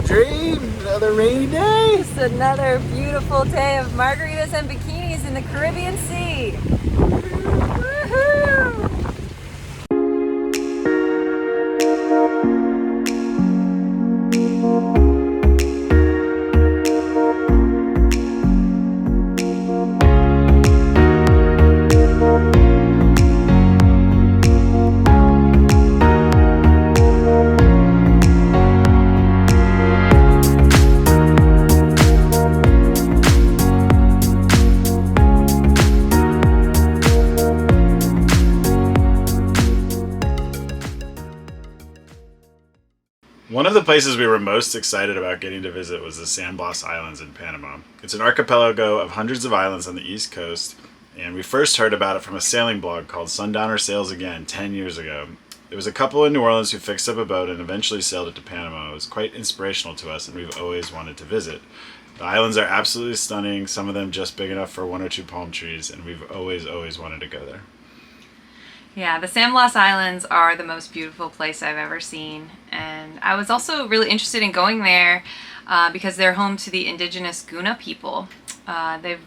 dream. Another rainy day. Just another beautiful day of margaritas and bikinis in the Caribbean Sea. Woohoo! One of the places we were most excited about getting to visit was the San Blas Islands in Panama. It's an archipelago of hundreds of islands on the east coast, and we first heard about it from a sailing blog called Sundowner Sails Again 10 years ago. It was a couple in New Orleans who fixed up a boat and eventually sailed it to Panama. It was quite inspirational to us, and we've always wanted to visit. The islands are absolutely stunning, some of them just big enough for one or two palm trees, and we've always wanted to go there. Yeah, the San Blas Islands are the most beautiful place I've ever seen, and I was also really interested in going there because they're home to the indigenous Guna people. They've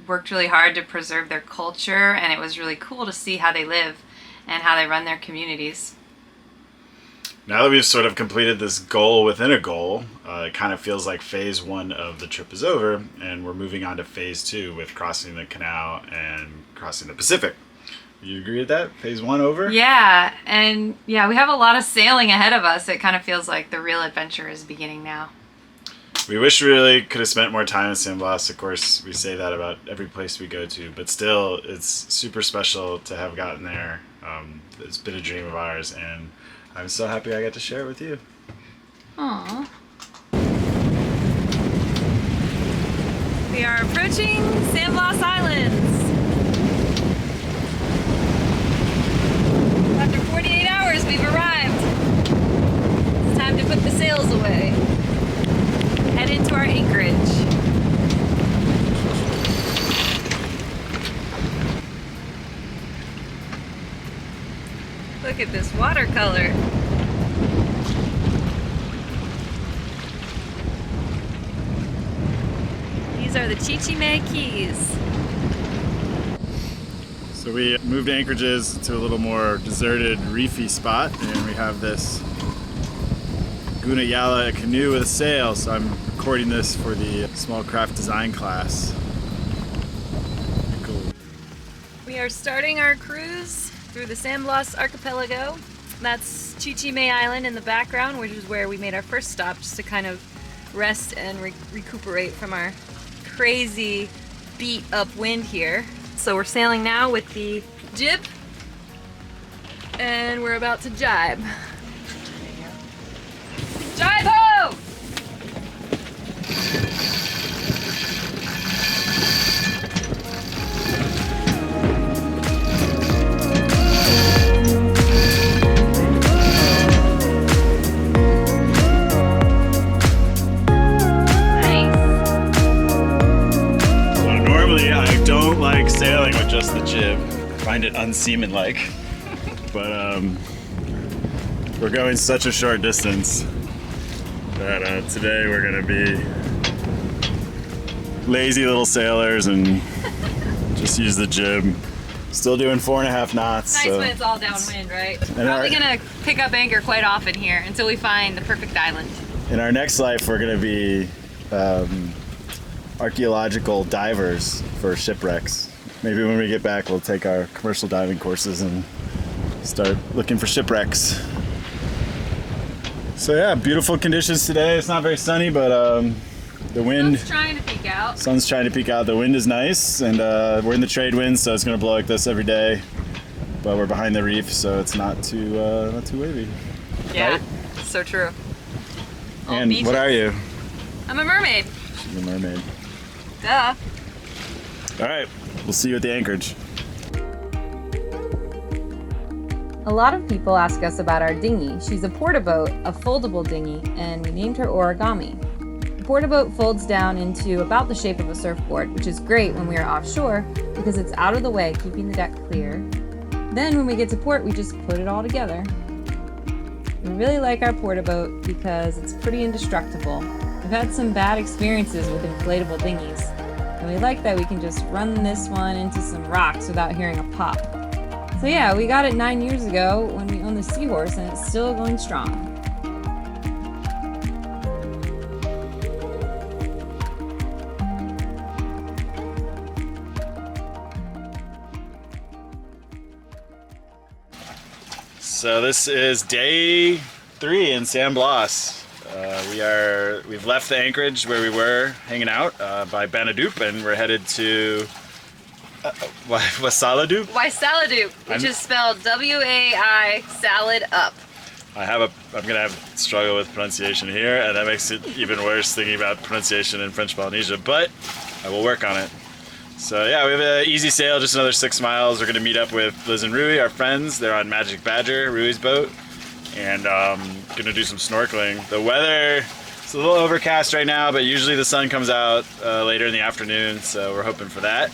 worked really hard to preserve their culture, and it was really cool to see how they live and how they run their communities. Now that we've sort of completed this goal within a goal, it kind of feels like phase one of the trip is over, and we're moving on to phase two with crossing the canal and crossing the Pacific. You agree with that? Phase one over? Yeah, and we have a lot of sailing ahead of us. It kind of feels like the real adventure is beginning now. We wish we really could have spent more time in San Blas. Of course, we say that about every place we go to, but still, it's super special to have gotten there. It's been a dream of ours, and I'm so happy I got to share it with you. Aww. We are approaching San Blas Islands. After 48 hours, we've arrived. It's time to put the sails away. Head into our anchorage. Look at this watercolor. These are the Chichime Keys. So we moved anchorages to a little more deserted, reefy spot, and we have this Guna canoe with a sail, so I'm recording this for the small craft design class. Cool. We are starting our cruise through the San Blas archipelago. That's Chichime Island in the background, which is where we made our first stop, just to kind of rest and recuperate from our crazy beat up wind here. So we're sailing now with the jib, and we're about to jibe. Jibe ho! Like sailing with just the jib. I find it unseaman-like. But we're going such a short distance that today we're gonna be lazy little sailors and just use the jib. Still doing 4.5 knots. Nice when it's all downwind, right? Probably gonna pick up anchor quite often here until we find the perfect island. In our next life, we're gonna be archaeological divers for shipwrecks. Maybe when we get back, we'll take our commercial diving courses and start looking for shipwrecks. So yeah, beautiful conditions today. It's not very sunny, but the wind. Sun's trying to peek out. Sun's trying to peek out. The wind is nice, and we're in the trade wind, so it's gonna blow like this every day. But we're behind the reef, so it's not too wavy. Yeah, right? So true. All And beaches. what are you? I'm a mermaid. She's a mermaid. Duh. All right, we'll see you at the anchorage. A lot of people ask us about our dinghy. She's a portaboat, a foldable dinghy, and we named her Origami. The portaboat folds down into about the shape of a surfboard, which is great when we are offshore because it's out of the way, keeping the deck clear. Then when we get to port, we just put it all together. We really like our porta boat because it's pretty indestructible. We've had some bad experiences with inflatable dinghies, and we like that we can just run this one into some rocks without hearing a pop. So yeah, we got it 9 years ago when we owned the Seahorse, and it's still going strong. So this is day 3 in San Blas. We've left the anchorage where we were hanging out by Banadup, and we're headed to Waisaladup. Waisaladup, which is spelled W-A-I salad up. I'm gonna have struggle with pronunciation here, and that makes it even worse thinking about pronunciation in French Polynesia, but I will work on it. So yeah, we have an easy sail, just another 6 miles. We're gonna meet up with Liz and Rui, our friends. They're on Magic Badger, Rui's boat, and gonna do some snorkeling. The weather is a little overcast right now, but usually the sun comes out later in the afternoon, so we're hoping for that.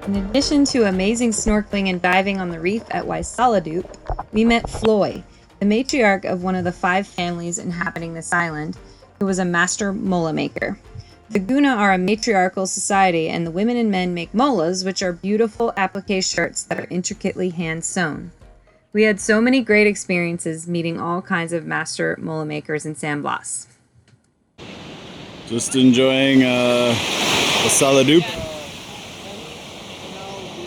In addition to amazing snorkeling and diving on the reef at Waisaladup, we met Floy, the matriarch of one of the 5 families inhabiting this island, who was a master mola maker. The Guna are a matriarchal society, and the women and men make molas, which are beautiful applique shirts that are intricately hand-sewn. We had so many great experiences meeting all kinds of master mola makers in San Blas. Just enjoying Waisaladup.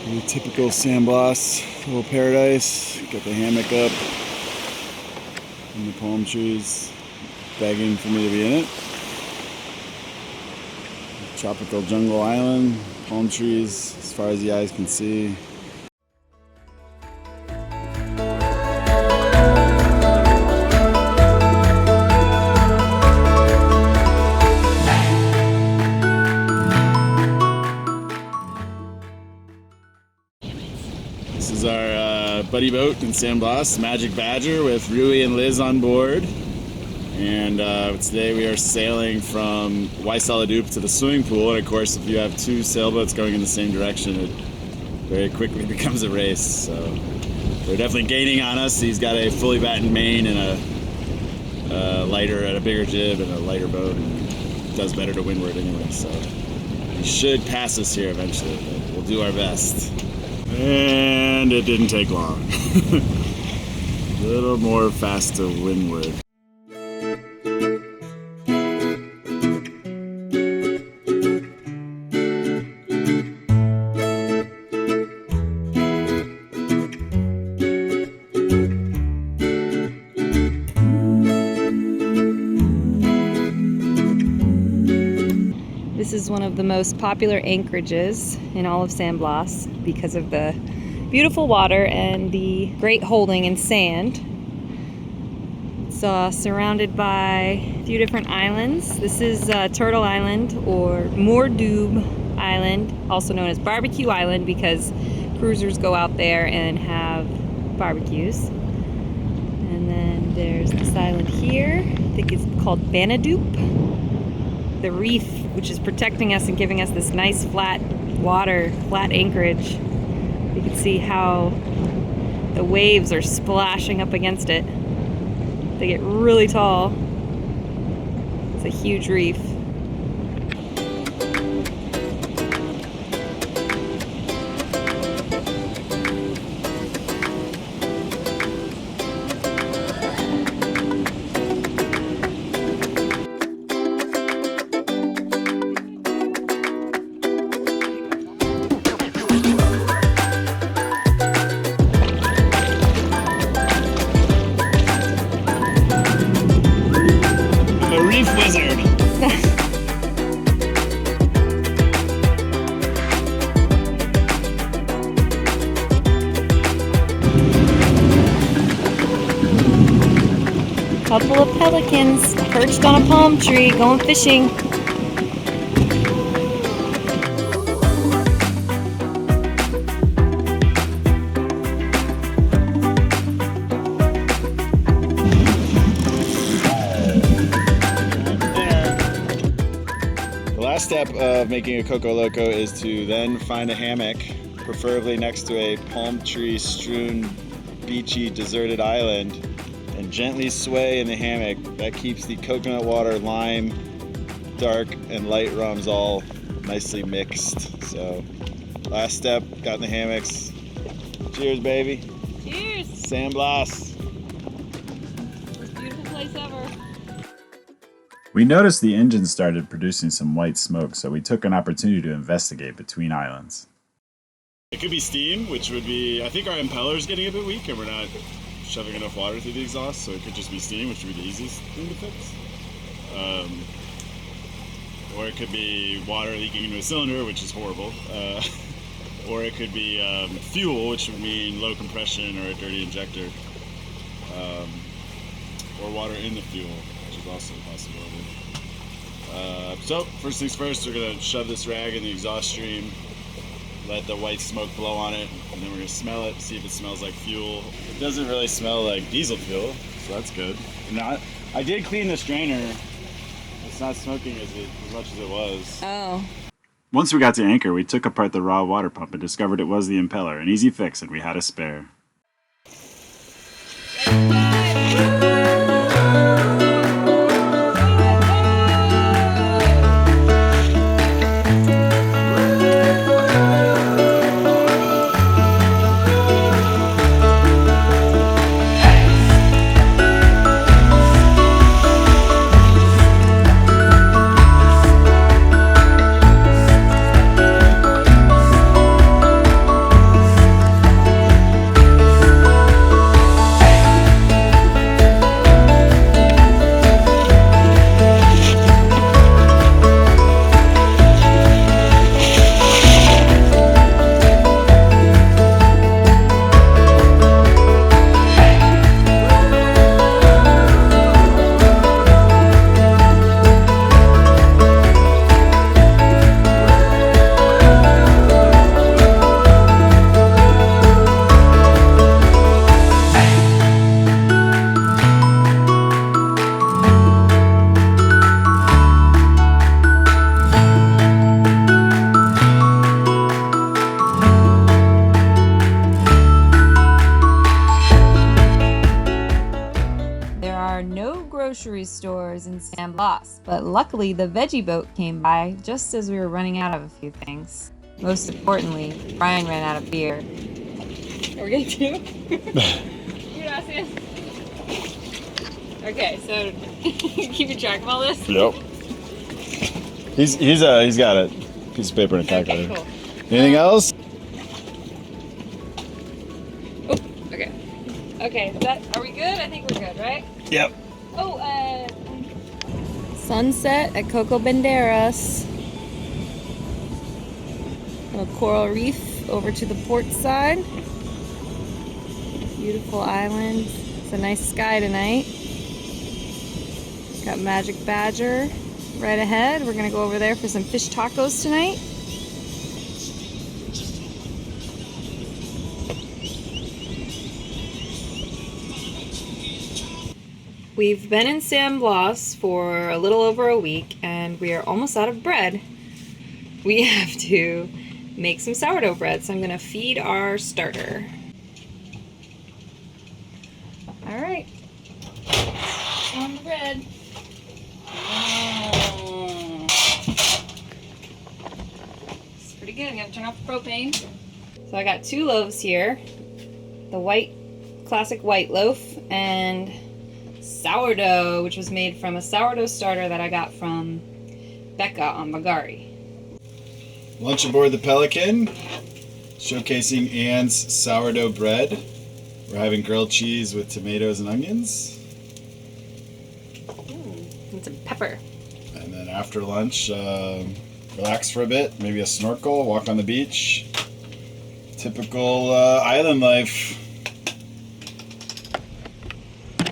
The typical San Blas little paradise. Got the hammock up and the palm trees begging for me to be in it. Tropical jungle island, palm trees as far as the eyes can see. This is our buddy boat in San Blas, Magic Badger, with Rui and Liz on board. And today we are sailing from Waisaladup to the swimming pool. And of course, if you have 2 sailboats going in the same direction, it very quickly becomes a race. So they're definitely gaining on us. He's got a fully battened main and a bigger jib and a lighter boat. And does better to windward anyway. So he should pass us here eventually, but we'll do our best. And it didn't take long. A little more fast to windward. This is one of the most popular anchorages in all of San Blas because of the beautiful water and the great holding in sand. surrounded by a few different islands. This is Turtle Island, or Moordoob Island, also known as Barbecue Island, because cruisers go out there and have barbecues. And then there's this island here, I think it's called Vanadoop. The reef, which is protecting us and giving us this nice flat water, flat anchorage. You can see how the waves are splashing up against it. They get really tall. It's a huge reef. Couple of pelicans perched on a palm tree going fishing. The last step of making a Coco Loco is to then find a hammock, preferably next to a palm tree strewn, beachy, deserted island, and gently sway in the hammock. That keeps the coconut water, lime, dark, and light rums all nicely mixed. So, last step, got in the hammocks. Cheers, baby. Cheers! San Blas. Most beautiful place ever. We noticed the engine started producing some white smoke, so we took an opportunity to investigate between islands. It could be steam, which would be, I think our impeller's getting a bit weak and we're not shoving enough water through the exhaust, so it could just be steam, which would be the easiest thing to fix. Or it could be water leaking into a cylinder, which is horrible. Or it could be fuel, which would mean low compression or a dirty injector. Or water in the fuel, which is also a possibility. So, first things first, we're going to shove this rag in the exhaust stream, let the white smoke blow on it, and then we're going to smell it, see if it smells like fuel. It doesn't really smell like diesel fuel, so that's good. Now, I did clean the strainer. It's not smoking as much as it was. Oh. Once we got to anchor, we took apart the raw water pump and discovered it was the impeller, an easy fix, and we had a spare. Grocery stores in San Blas, but luckily the veggie boat came by just as we were running out of a few things. Most importantly, Brian ran out of beer. Are we getting two? You're not seeing. Okay, so keeping track of all this? Yep. He's got it. Piece of paper and a calculator. Okay, cool. Anything else? Oh, okay. Okay, are we good? I think we're good, right? Yep. Oh, sunset at Coco Banderas. A coral reef over to the port side. Beautiful island. It's a nice sky tonight. Got Magic Badger right ahead. We're gonna go over there for some fish tacos tonight. We've been in San Blas for a little over a week and we are almost out of bread. We have to make some sourdough bread, so I'm gonna feed our starter. All right, on the bread. It's pretty good. I'm gonna turn off the propane. So I got 2 loaves here. The white, classic white loaf, and sourdough, which was made from a sourdough starter that I got from Becca on Magari. Lunch aboard the Pelican, showcasing Anne's sourdough bread. We're having grilled cheese with tomatoes and onions. And some pepper. And then after lunch, relax for a bit, maybe a snorkel, walk on the beach. Typical island life.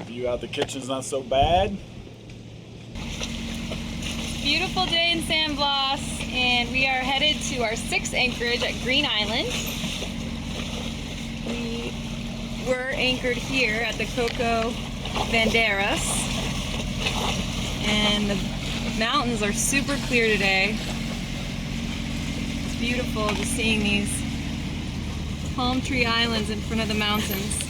View out the kitchen's not so bad. Beautiful day in San Blas, and we are headed to our 6th anchorage at Green Island. We were anchored here at the Coco Banderas, and the mountains are super clear today. It's beautiful just seeing these palm tree islands in front of the mountains.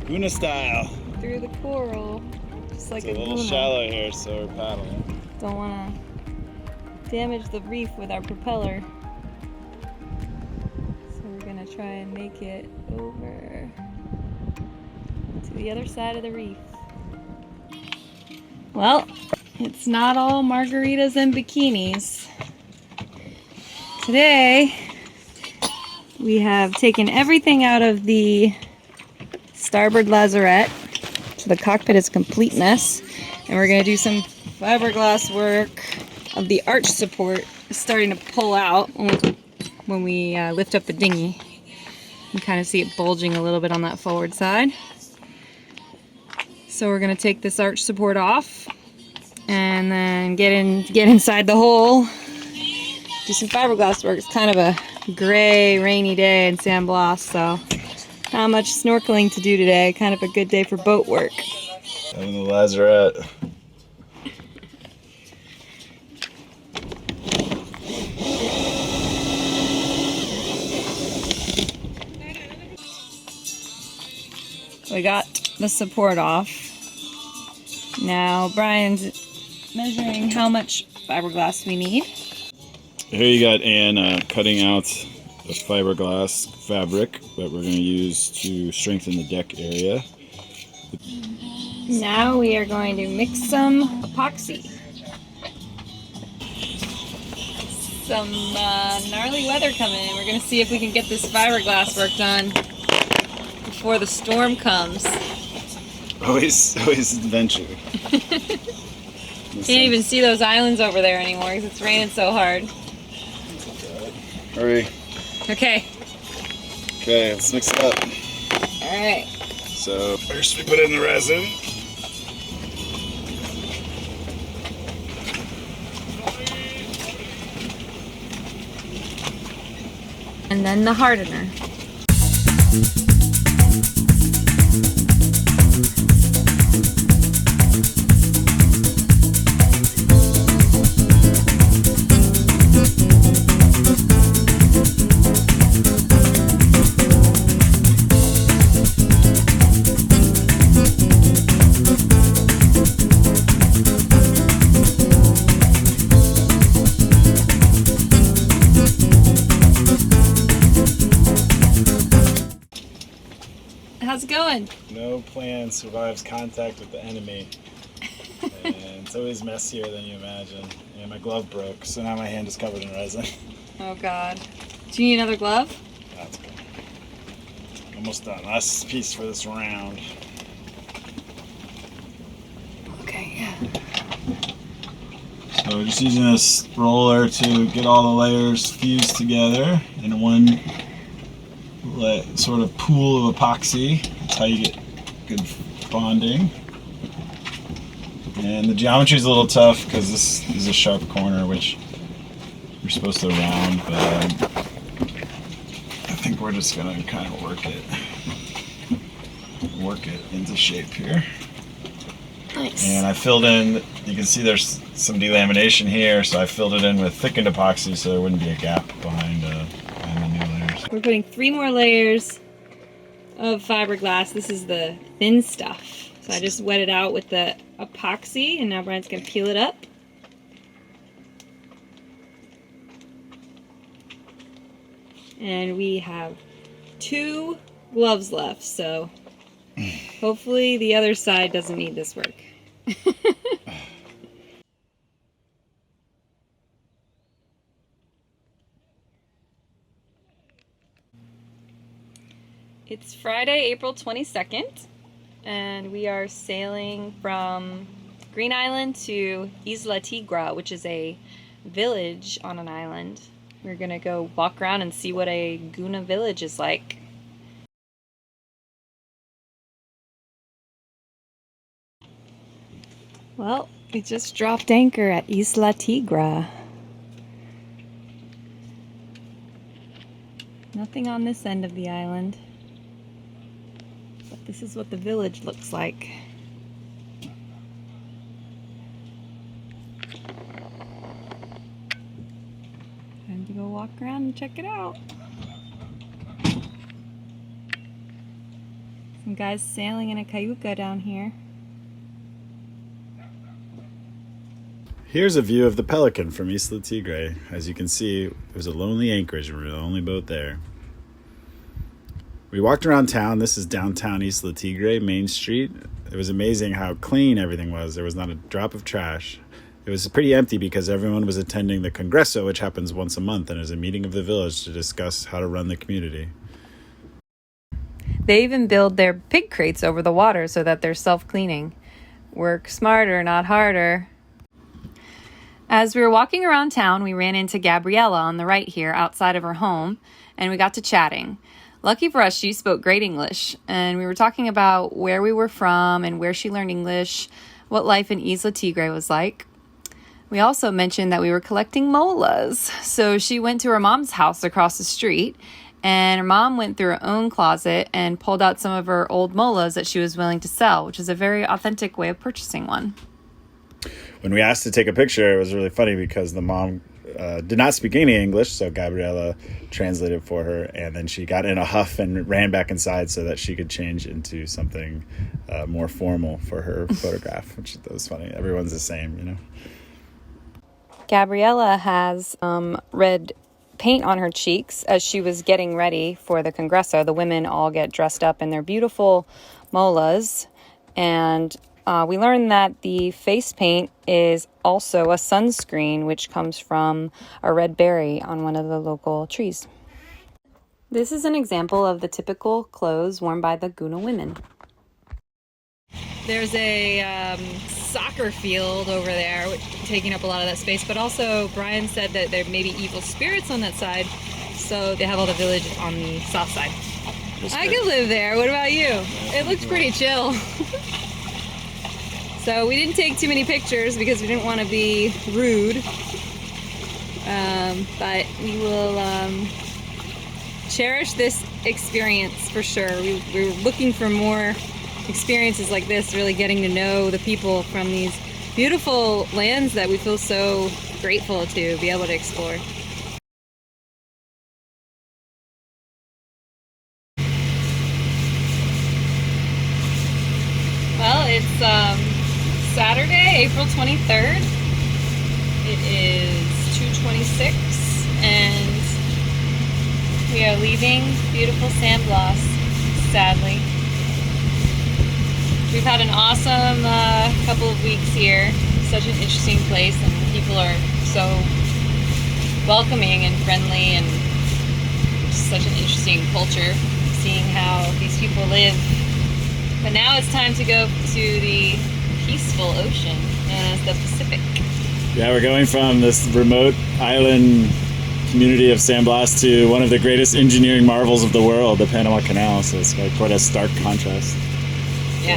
Guna style. Through the coral, just like It's a little Guna. shallow here, so we're paddling. Don't want to damage the reef with our propeller. So we're going to try and make it over to the other side of the reef. Well, it's not all margaritas and bikinis. Today, we have taken everything out of the starboard lazarette, so the cockpit is a complete mess, and we're going to do some fiberglass work of the arch support. It's starting to pull out when we lift up the dinghy. You can kind of see it bulging a little bit on that forward side. So we're going to take this arch support off and then get inside the hole, do some fiberglass work. It's kind of a gray, rainy day in San Blas, so not much snorkeling to do today. Kind of a good day for boat work. Having the lazarette. We got the support off. Now Brian's measuring how much fiberglass we need. Here you got Anne cutting out the fiberglass fabric that we're going to use to strengthen the deck area. Now we are going to mix some epoxy. Some gnarly weather coming in. We're going to see if we can get this fiberglass work done before the storm comes. Always adventure. Can't even see those islands over there anymore because it's raining so hard. Hurry. Okay. Okay, let's mix it up. Alright. So first we put in the resin. And then the hardener. doing? No plan survives contact with the enemy. And it's always messier than you imagine. And my glove broke, so now my hand is covered in resin. Oh God. Do you need another glove? That's good. Almost done. Last piece for this round. Okay, yeah. So just using this roller to get all the layers fused together in one sort of pool of epoxy. That's how you get good bonding. And the geometry is a little tough because this is a sharp corner, which you're supposed to round, but I think we're just gonna kind of work it into shape here. Nice. And I filled in, you can see there's some delamination here, so I filled it in with thickened epoxy so there wouldn't be a gap behind the new layers. We're putting 3 more layers of fiberglass. This is the thin stuff. So I just wet it out with the epoxy, and now Brian's gonna peel it up. And we have 2 gloves left, so hopefully the other side doesn't need this work. It's Friday, April 22nd, and we are sailing from Green Island to Isla Tigre, which is a village on an island. We're gonna go walk around and see what a Guna village is like. Well, we just dropped anchor at Isla Tigre. Nothing on this end of the island. But this is what the village looks like. Time to go walk around and check it out. Some guys sailing in a cayuca down here. Here's a view of the Pelican from Isla Tigre. As you can see, it was a lonely anchorage and we were the only boat there. We walked around town. This is downtown Isla Tigre, Main Street. It was amazing how clean everything was. There was not a drop of trash. It was pretty empty because everyone was attending the Congreso, which happens once a month and is a meeting of the village to discuss how to run the community. They even build their pig crates over the water so that they're self-cleaning. Work smarter, not harder. As we were walking around town, we ran into Gabriella on the right here outside of her home, and we got to chatting. Lucky for us, she spoke great English, and we were talking about where we were from and where she learned English, what life in Isla Tigre was like. We also mentioned that we were collecting molas, so she went to her mom's house across the street, and her mom went through her own closet and pulled out some of her old molas that she was willing to sell, which is a very authentic way of purchasing one. When we asked to take a picture, it was really funny because the mom did not speak any English, so Gabriella translated for her, and then she got in a huff and ran back inside so that she could change into something more formal for her photograph, which was funny. Everyone's the same, you know. Gabriella has red paint on her cheeks as she was getting ready for the Congreso. The women all get dressed up in their beautiful molas, and we learned that the face paint is also a sunscreen, which comes from a red berry on one of the local trees. This is an example of the typical clothes worn by the Guna women. There's a soccer field over there taking up a lot of that space, but also Brian said that there may be evil spirits on that side, so they have all the village on the south side. I could live there. What about you? It looks pretty chill. So we didn't take too many pictures because we didn't want to be rude, but we will cherish this experience for sure. We were looking for more experiences like this, really getting to know the people from these beautiful lands that we feel so grateful to be able to explore. Well, it's Saturday, April 23rd. It is 2:26 and we are leaving beautiful San Blas, sadly. We've had an awesome couple of weeks here. Such an interesting place, and people are so welcoming and friendly, and just such an interesting culture, seeing how these people live. But now it's time to go to the peaceful ocean, known as the Pacific. Yeah, we're going from this remote island community of San Blas to one of the greatest engineering marvels of the world, the Panama Canal. So it's got quite a stark contrast. Yeah.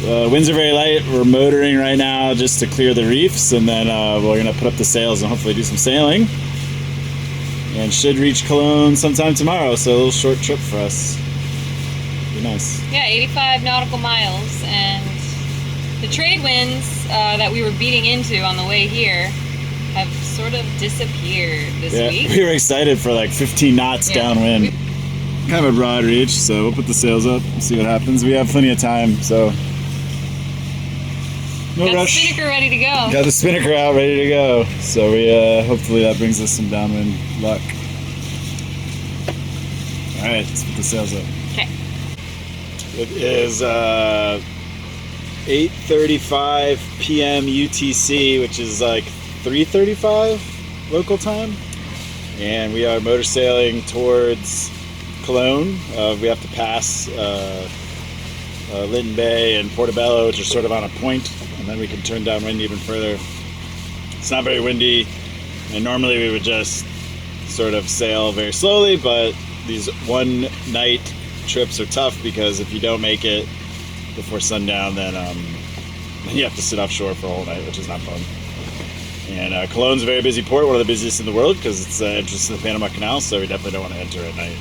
But, winds are very light. We're motoring right now just to clear the reefs, and then we're going to put up the sails and hopefully do some sailing. And should reach Cologne sometime tomorrow, so a little short trip for us. Be nice. Yeah, 85 nautical miles, and the trade winds that we were beating into on the way here have sort of disappeared this week. We were excited for like 15 knots downwind. Kind of a broad reach, so we'll put the sails up and see what happens. We have plenty of time, so no rush. Got the spinnaker ready to go. Got the spinnaker out, ready to go. So we hopefully that brings us some downwind luck. All right, let's put the sails up. Okay. It is 8:35 p.m. UTC, which is like 3:35 local time, and we are motor sailing towards Cologne. We have to pass Lytton Bay and Portobello, which are sort of on a point, and then we can turn downwind even further. It's not very windy, and normally we would just sort of sail very slowly, but these one night trips are tough because if you don't make it before sundown, then you have to sit offshore for a whole night, which is not fun. And Cologne's a very busy port, one of the busiest in the world because it's the entrance to the Panama Canal, so we definitely don't want to enter at night.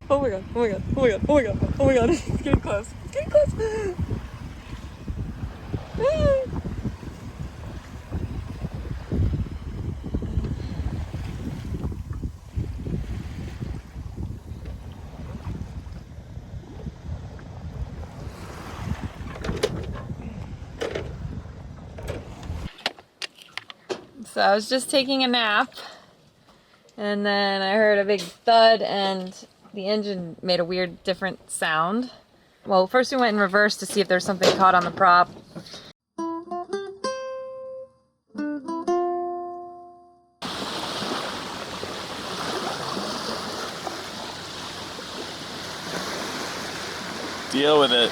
Oh my god, oh my god, oh my god, oh my god, oh my god, it's getting close, it's getting close. So I was just taking a nap, and then I heard a big thud, and the engine made a weird, different sound. Well, first we went in reverse to see if there's something caught on the prop. Deal with it.